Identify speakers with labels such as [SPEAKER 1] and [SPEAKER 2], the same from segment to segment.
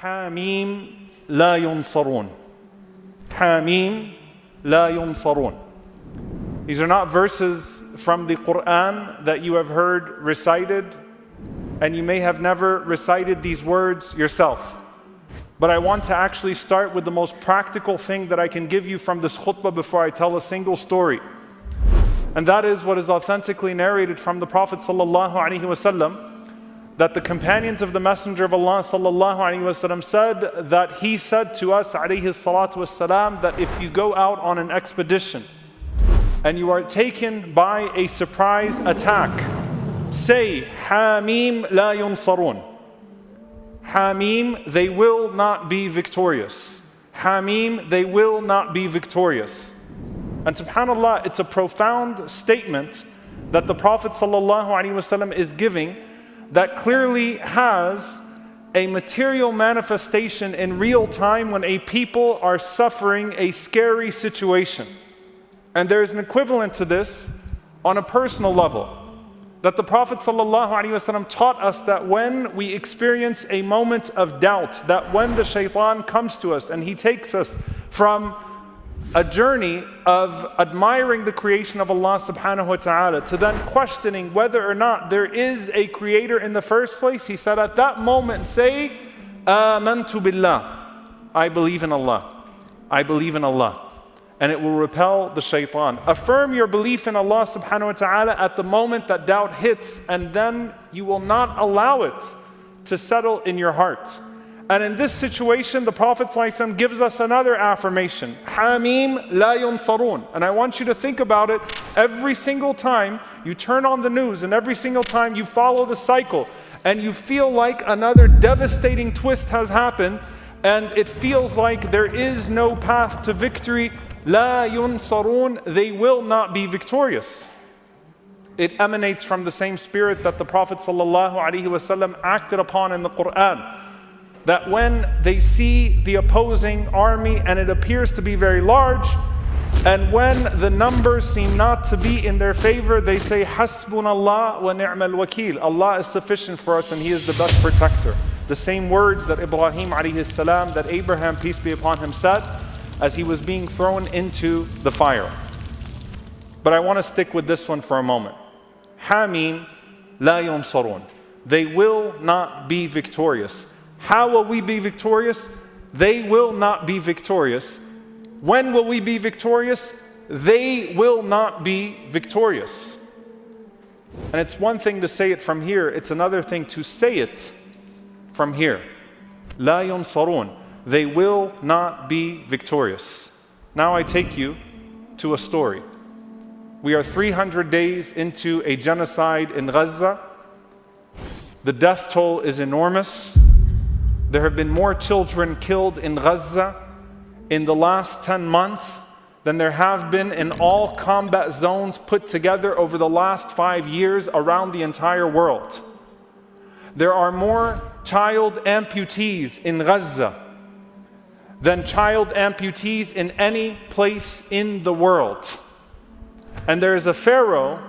[SPEAKER 1] حاميم لا ينصرون. حاميم لا ينصرون. These are not verses from the Quran that you have heard recited, and you may have never recited these words yourself. But I want to actually start with the most practical thing that I can give you from this khutbah before I tell a single story. And that is what is authentically narrated from the Prophet ﷺ, that the companions of the Messenger of Allah ﷺ said that he said to us ﷺ, that if you go out on an expedition and you are taken by a surprise attack, say, Hamim la yunsarun. Hamim, they will not be victorious. Hamim, they will not be victorious. And subhanAllah, it's a profound statement that the Prophet ﷺ is giving that clearly has a material manifestation in real time when a people are suffering a scary situation. And there is an equivalent to this on a personal level. That the Prophet ﷺ taught us that when we experience a moment of doubt, that when the shaitan comes to us and he takes us from a journey of admiring the creation of Allah subhanahu wa ta'ala to then questioning whether or not there is a creator in the first place, he said at that moment, say, Amantu billah. I believe in Allah. I believe in Allah. And it will repel the shaitan. Affirm your belief in Allah subhanahu wa ta'ala at the moment that doubt hits, and then you will not allow it to settle in your heart. And in this situation, the Prophet ﷺ gives us another affirmation. Hamim la yunsarun. And I want you to think about it every single time you turn on the news and every single time you follow the cycle and you feel like another devastating twist has happened and it feels like there is no path to victory. La yunsarun, they will not be victorious. It emanates from the same spirit that the Prophet ﷺ acted upon in the Quran. That when they see the opposing army and it appears to be very large, and when the numbers seem not to be in their favor, they say, Hasbunallah wa ni'mal wakil. Allah is sufficient for us and He is the best protector. The same words that Ibrahim alayhi salam, that Abraham, peace be upon him, said as he was being thrown into the fire. But I want to stick with this one for a moment. Hamim la yunsarun. They will not be victorious. How will we be victorious? They will not be victorious. When will we be victorious? They will not be victorious. And it's one thing to say it from here, it's another thing to say it from here. La yunsarun. They will not be victorious. Now I take you to a story. We are 300 days into a genocide in Gaza. The death toll is enormous. There have been more children killed in Gaza in the last 10 months than there have been in all combat zones put together over the last 5 years around the entire world. There are more child amputees in Gaza than child amputees in any place in the world. And there is a Pharaoh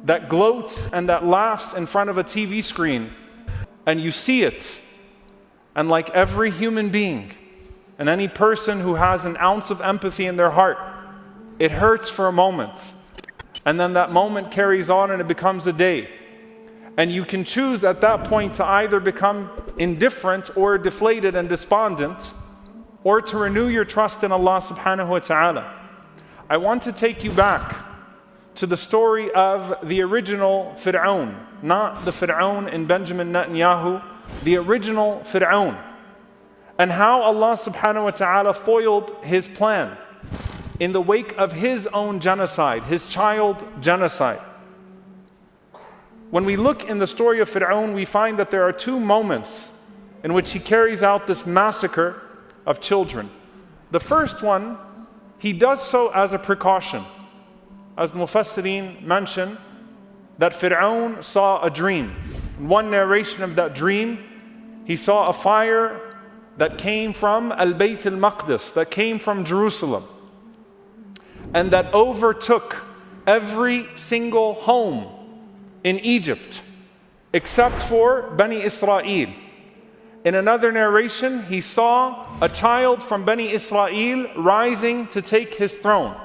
[SPEAKER 1] that gloats and that laughs in front of a TV screen, and you see it. And like every human being, and any person who has an ounce of empathy in their heart, it hurts for a moment. And then that moment carries on and it becomes a day. And you can choose at that point to either become indifferent or deflated and despondent, or to renew your trust in Allah subhanahu wa ta'ala. I want to take you back to the story of the original Pharaoh, not the Pharaoh in Benjamin Netanyahu, the original Pharaoh, and how Allah subhanahu wa ta'ala foiled his plan in the wake of his own genocide, his child genocide. When we look in the story of Pharaoh, we find that there are two moments in which he carries out this massacre of children. The first one, he does so as a precaution. As the Mufassirin mention, that Pharaoh saw a dream. In one narration of that dream, he saw a fire that came from Al-Bayt al-Maqdis, that came from Jerusalem, and that overtook every single home in Egypt, except for Bani Israel. In another narration, he saw a child from Bani Israel rising to take his throne.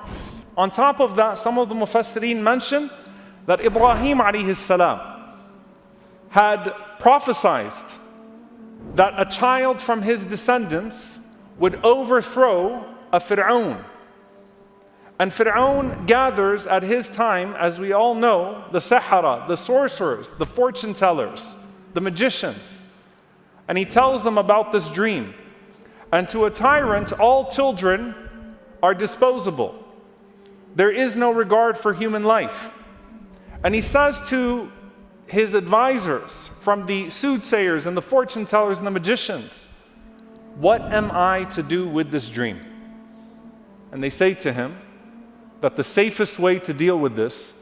[SPEAKER 1] On top of that, some of the Mufassirin mention that Ibrahim alayhi salam had prophesied that a child from his descendants would overthrow a Pharaoh. And Pharaoh gathers at his time, as we all know, the Sahara, the sorcerers, the fortune tellers, the magicians. And he tells them about this dream. And to a tyrant, all children are disposable. There is no regard for human life. And he says to his advisors, from the soothsayers and the fortune tellers and the magicians, what am I to do with this dream? And they say to him that the safest way to deal with this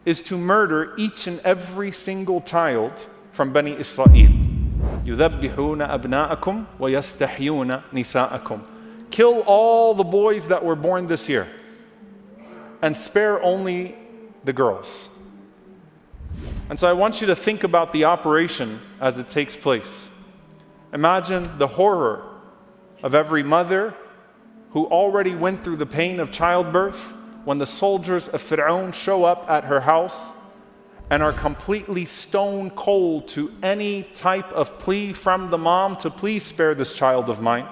[SPEAKER 1] is to murder each and every single child from Bani Israel. يُذَبِّحُونَ أَبْنَاءَكُمْ وَيَسْتَحْيُونَ نِسَاءَكُمْ. Kill all the boys that were born this year and spare only the girls. And so I want you to think about the operation as it takes place. Imagine the horror of every mother who already went through the pain of childbirth when the soldiers of Pharaoh show up at her house and are completely stone cold to any type of plea from the mom to please spare this child of mine.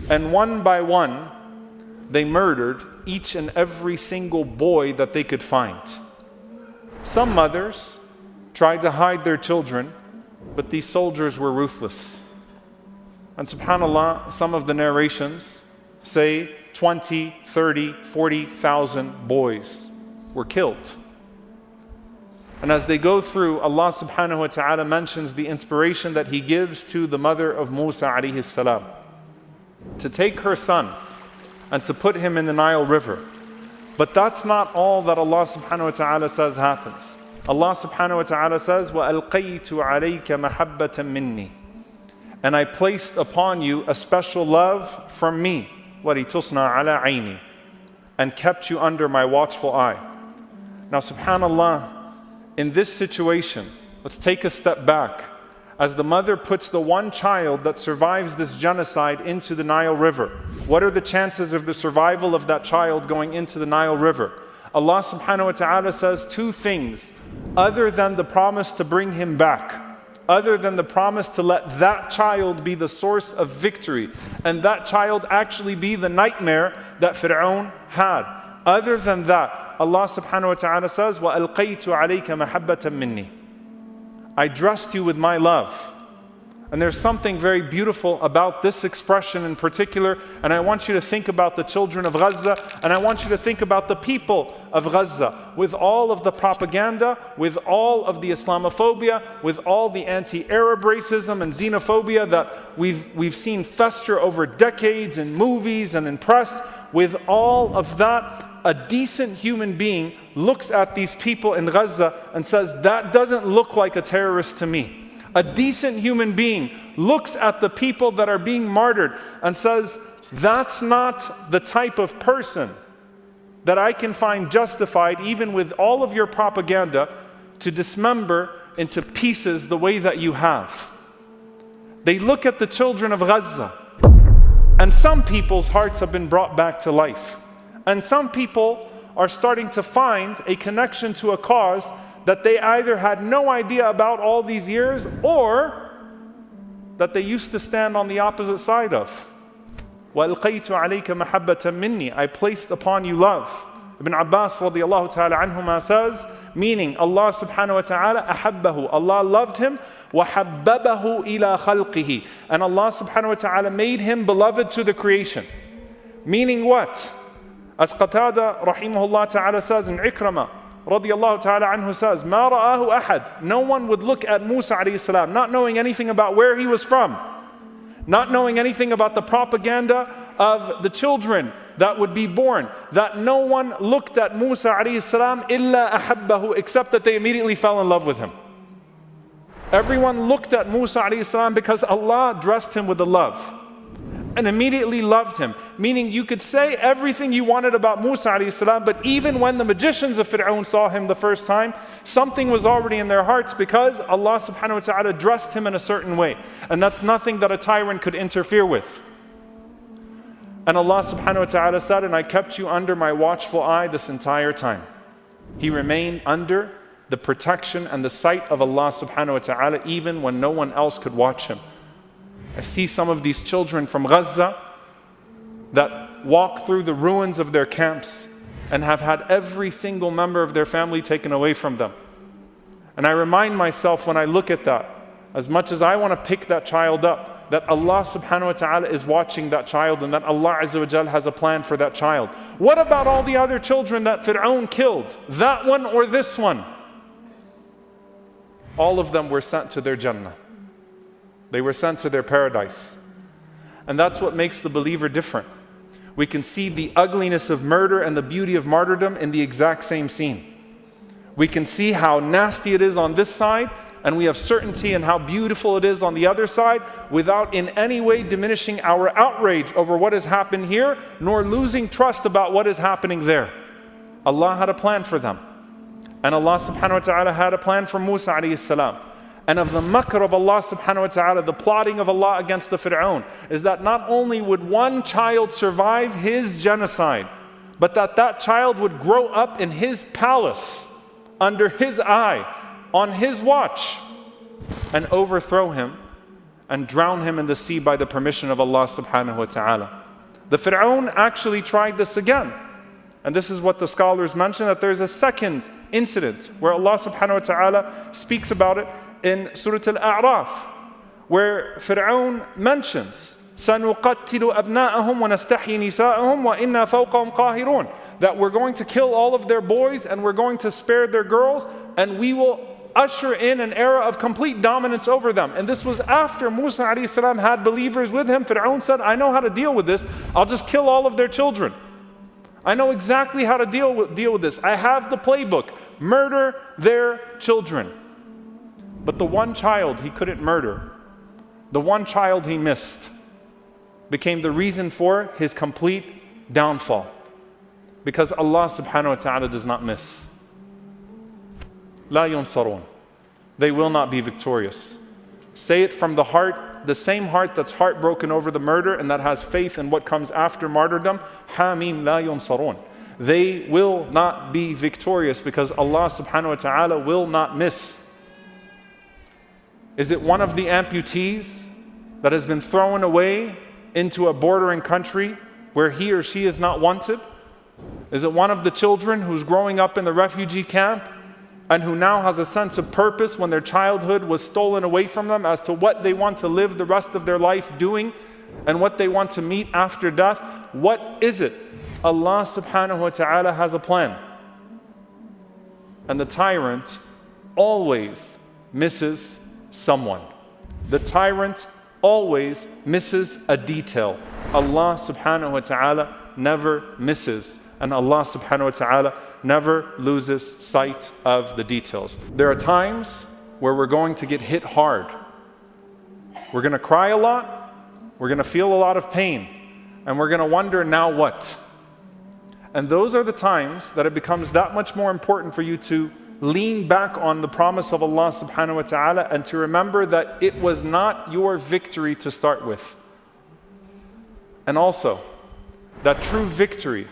[SPEAKER 1] And one by one, they murdered each and every single boy that they could find. Some mothers tried to hide their children, but these soldiers were ruthless. And subhanAllah, some of the narrations say 20, 30, 40,000 boys were killed. And as they go through, Allah subhanahu wa ta'ala mentions the inspiration that He gives to the mother of Musa alayhi salam to take her son and to put him in the Nile River. But that's not all that Allah subhanahu wa ta'ala says happens. Allah subhanahu wa ta'ala says, وَأَلْقَيْتُ عَلَيْكَ مَحَبَّةً مِّنِّي. And I placed upon you a special love from me, وَلِتُصْنَعَ عَلَى عَيْنِي, and kept you under my watchful eye. Now subhanallah, in this situation, let's take a step back. As the mother puts the one child that survives this genocide into the Nile River, what are the chances of the survival of that child going into the Nile River? Allah subhanahu wa ta'ala says two things, other than the promise to bring him back, other than the promise to let that child be the source of victory, and that child actually be the nightmare that Pharaoh had. Other than that, Allah subhanahu wa ta'ala says, وَأَلْقَيْتُ عَلَيْكَ مَحَبَّةً مِّنِّي. I dressed you with my love. And there's something very beautiful about this expression in particular, and I want you to think about the children of Gaza, and I want you to think about the people of Gaza, with all of the propaganda, with all of the Islamophobia, with all the anti-Arab racism and xenophobia that we've seen fester over decades in movies and in press. With all of that, a decent human being looks at these people in Gaza and says, that doesn't look like a terrorist to me. A decent human being looks at the people that are being martyred and says, that's not the type of person that I can find justified, even with all of your propaganda, to dismember into pieces the way that you have. They look at the children of Gaza, and some people's hearts have been brought back to life. And some people are starting to find a connection to a cause that they either had no idea about all these years, or that they used to stand on the opposite side of. وَأَلْقَيْتُ عَلَيْكَ مَحَبَّةً مِّنِّي. I placed upon you love. Ibn Abbas radiallahu ta'ala anhuma says, meaning Allah subhanahu wa ta'ala أَحَبَّهُ, Allah loved him, وَحَبَّبَهُ إِلَى خَلْقِهِ, and Allah subhanahu wa ta'ala made him beloved to the creation. Meaning what? As Qatada rahimahullah ta'ala says in Ikramah, radiyallahu ta'ala anhu says, مَا رَآهُ أَحَدٍ. No one would look at Musa alayhi salam, not knowing anything about where he was from, not knowing anything about the propaganda of the children that would be born, that no one looked at Musa alayhi salam إِلَّا أَحَبَّهُ, except that they immediately fell in love with him. Everyone looked at Musa alayhi salam because Allah dressed him with the love. and immediately loved him. Meaning you could say everything you wanted about Musa alayhi salam, but even when the magicians of Pharaoh saw him the first time, something was already in their hearts because Allah subhanahu wa ta'ala dressed him in a certain way. And that's nothing that a tyrant could interfere with. And Allah subhanahu wa ta'ala said, and I kept you under my watchful eye this entire time. He remained under the protection and the sight of Allah subhanahu wa ta'ala even when no one else could watch him. I see some of these children from Gaza that walk through the ruins of their camps and have had every single member of their family taken away from them. And I remind myself when I look at that, as much as I want to pick that child up, that Allah subhanahu wa ta'ala is watching that child and that Allah azza wa jal has a plan for that child. What about all the other children that Pharaoh killed? That one or this one? All of them were sent to their Jannah. They were sent to their paradise. And that's what makes the believer different. We can see the ugliness of murder and the beauty of martyrdom in the exact same scene. We can see how nasty it is on this side, and we have certainty in how beautiful it is on the other side, without in any way diminishing our outrage over what has happened here, nor losing trust about what is happening there. Allah had a plan for them. And Allah subhanahu wa ta'ala had a plan for Musa alayhi salam. And of the makr of Allah subhanahu wa ta'ala, the plotting of Allah against the Pharaoh, is that not only would one child survive his genocide, but that child would grow up in his palace, under his eye, on his watch, and overthrow him and drown him in the sea by the permission of Allah subhanahu wa ta'ala. The Pharaoh actually tried this again. And this is what the scholars mention, that there's a second incident where Allah subhanahu wa ta'ala speaks about it in Surah Al-A'raf, where Pharaoh mentions, سَنُقَتِّلُ أَبْنَاءَهُمْ وَنَسْتَحْيِي نِسَاءَهُمْ وَإِنَّا فَوْقَهُمْ قَاهِرُونَ, that we're going to kill all of their boys and we're going to spare their girls, and we will usher in an era of complete dominance over them. And this was after Musa alayhi salam had believers with him. Pharaoh said, I know how to deal with this. I'll just kill all of their children. I know exactly how to deal with this. I have the playbook. Murder their children. But the one child he couldn't murder, the one child he missed, became the reason for his complete downfall. Because Allah subhanahu wa ta'ala does not miss. La yunsarun. They will not be victorious. Say it from the heart, the same heart that's heartbroken over the murder and that has faith in what comes after martyrdom. Hamim la yunsarun. They will not be victorious because Allah subhanahu wa ta'ala will not miss. Is it one of the amputees that has been thrown away into a bordering country where he or she is not wanted? Is it one of the children who's growing up in the refugee camp and who now has a sense of purpose when their childhood was stolen away from them as to what they want to live the rest of their life doing and what they want to meet after death? What is it? Allah subhanahu wa ta'ala has a plan. And the tyrant always misses someone. The tyrant always misses a detail. Allah subhanahu wa ta'ala never misses. And Allah subhanahu wa ta'ala never loses sight of the details. There are times where we're going to get hit hard. We're going to cry a lot. We're going to feel a lot of pain. And we're going to wonder, now what? And those are the times that it becomes that much more important for you to lean back on the promise of Allah subhanahu wa ta'ala and to remember that it was not your victory to start with. And also, that true victory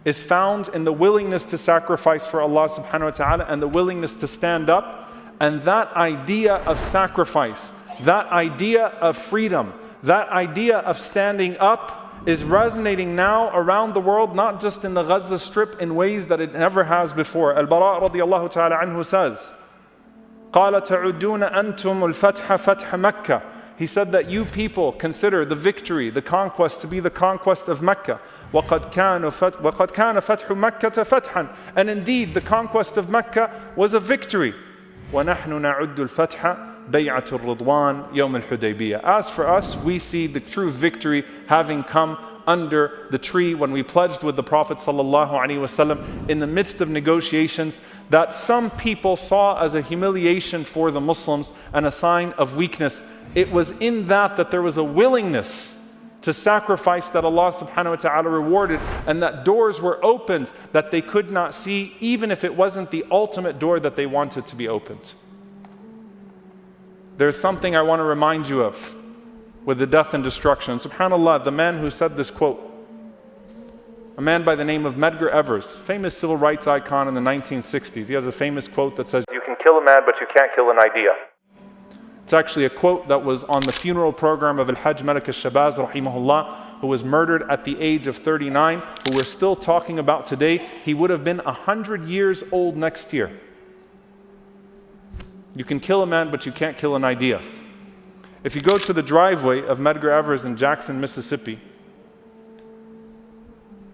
[SPEAKER 1] is found in the willingness to sacrifice for Allah subhanahu wa ta'ala and the willingness to stand up. And that idea of sacrifice, that idea of freedom, that idea of standing up is resonating now around the world, not just in the Gaza Strip, in ways that it never has before. Al-Bara radiyallahu ta'ala anhu says, قَالَ تَعُدُّونَ أَنْتُمُ الْفَتْحَ فَتْحَ مَكَّةِ. He said that you people consider the victory, the conquest, to be the conquest of Mecca. وَقَدْ كَانَ فَتْحُ مَكَّةَ فَتْحًا. And indeed, the conquest of Mecca was a victory. وَنَحْنُ نَعُدُّ الْفَتْحَ بَيْعَةُ الرِّضْوَانِ يَوْمَ الْحُدَيْبِيَّةِ. As for us, we see the true victory having come under the tree when we pledged with the Prophet ﷺ in the midst of negotiations that some people saw as a humiliation for the Muslims and a sign of weakness. It was in that there was a willingness to sacrifice that Allah subhanahu wa ta'ala rewarded, and that doors were opened that they could not see, even if it wasn't the ultimate door that they wanted to be opened. There's something I want to remind you of with the death and destruction. SubhanAllah, the man who said this quote, a man by the name of Medgar Evers, famous civil rights icon in the 1960s. He has a famous quote that says, "You can kill a man, but you can't kill an idea." It's actually a quote that was on the funeral program of Al-Hajj Malik al-Shabazz, rahimahullah, who was murdered at the age of 39, who we're still talking about today. He would have been 100 years old next year. You can kill a man, but you can't kill an idea. If you go to the driveway of Medgar Evers in Jackson, Mississippi,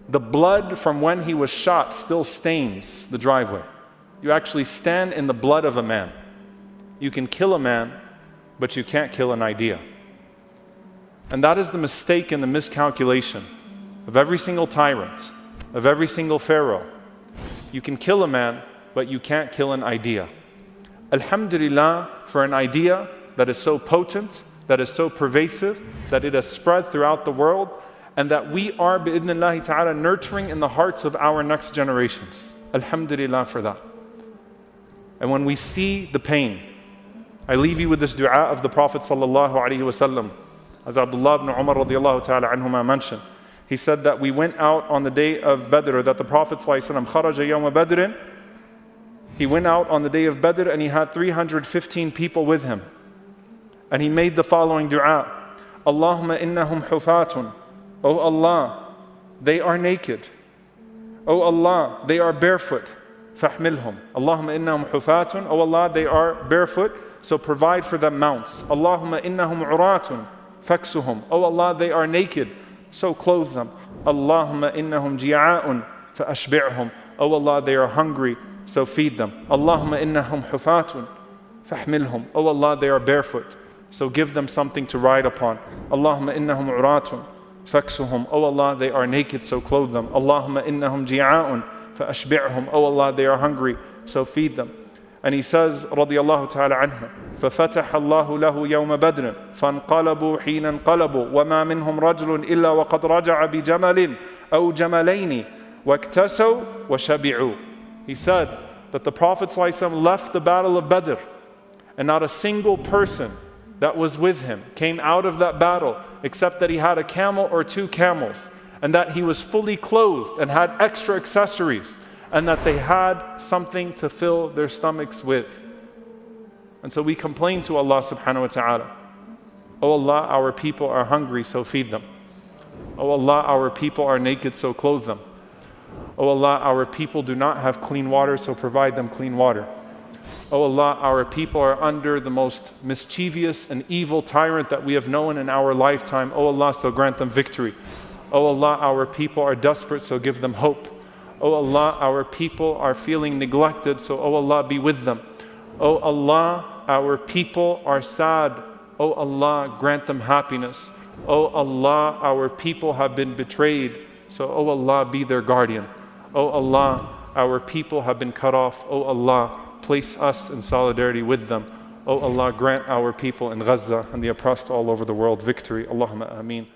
[SPEAKER 1] the blood from when he was shot still stains the driveway. You actually stand in the blood of a man. You can kill a man, but you can't kill an idea. And that is the mistake and the miscalculation of every single tyrant, of every single Pharaoh. You can kill a man, but you can't kill an idea. Alhamdulillah for an idea that is so potent, that is so pervasive, that it has spread throughout the world, and that we are, bi'idhnillahi ta'ala, nurturing in the hearts of our next generations. Alhamdulillah for that. And when we see the pain, I leave you with this dua of the Prophet sallallahu alaihi wasallam. As Abdullah ibn Umar radiallahu ta'ala anhuma mentioned, he said that we went out on the day of Badr, that the Prophet sallallahu alaihi wasallam kharaja yawma Badrin. He went out on the day of Badr and he had 315 people with him. And he made the following dua: Allahumma innahum hufatun. Oh Allah, they are naked. Oh Allah, they are barefoot. Fahmilhum. Allahumma innahum hufatun. Oh Allah, they are barefoot, so provide for them mounts. Allahumma innahum uratun. Faksuhum. Oh Allah, they are naked, so clothe them. Allahumma innahum ji'a'un. Fa'ashbi'hum. Oh Allah, they are hungry, so feed them. Allahumma innahum hufatun. Fahmilhum. Oh Allah, they are barefoot, so give them something to ride upon. Allahumma innahum uratun. Faksuhum. Oh Allah, they are naked, so clothe them. Allahumma innahum ji'a'un. Fa'ashbi'hum. Oh Allah, they are hungry, so feed them. And he says, radiyallahu ta'ala anhu, فَفَتَحَ اللَّهُ لَهُ يَوْمَ بَدْرٍ فَانْقَلَبُوا حِينَ انْقَلَبُوا وَمَا مِنْهُمْ رَجُلٌ إِلَّا وَقَدْ رَجَعَ بِجَمَلٍ أَوْ جَمَلَيْنِ وَاكْتَسَوْا وَشَبِعُوا. He said that the Prophet ﷺ left the battle of Badr, and not a single person that was with him came out of that battle except that he had a camel or two camels, and that he was fully clothed and had extra accessories, and that they had something to fill their stomachs with. And so we complain to Allah subhanahu wa ta'ala, Oh Allah, our people are hungry, so feed them. Oh Allah, our people are naked, so clothe them. Oh Allah, our people do not have clean water, so provide them clean water. Oh Allah, our people are under the most mischievous and evil tyrant that we have known in our lifetime. Oh Allah, so grant them victory. Oh Allah, our people are desperate, so give them hope. Oh Allah, our people are feeling neglected, so oh Allah, be with them. Oh Allah, our people are sad. Oh Allah, grant them happiness. Oh Allah, our people have been betrayed, so oh Allah, be their guardian. Oh Allah, our people have been cut off. Oh Allah, place us in solidarity with them. Oh Allah, grant our people in Gaza and the oppressed all over the world victory. Allahumma ameen.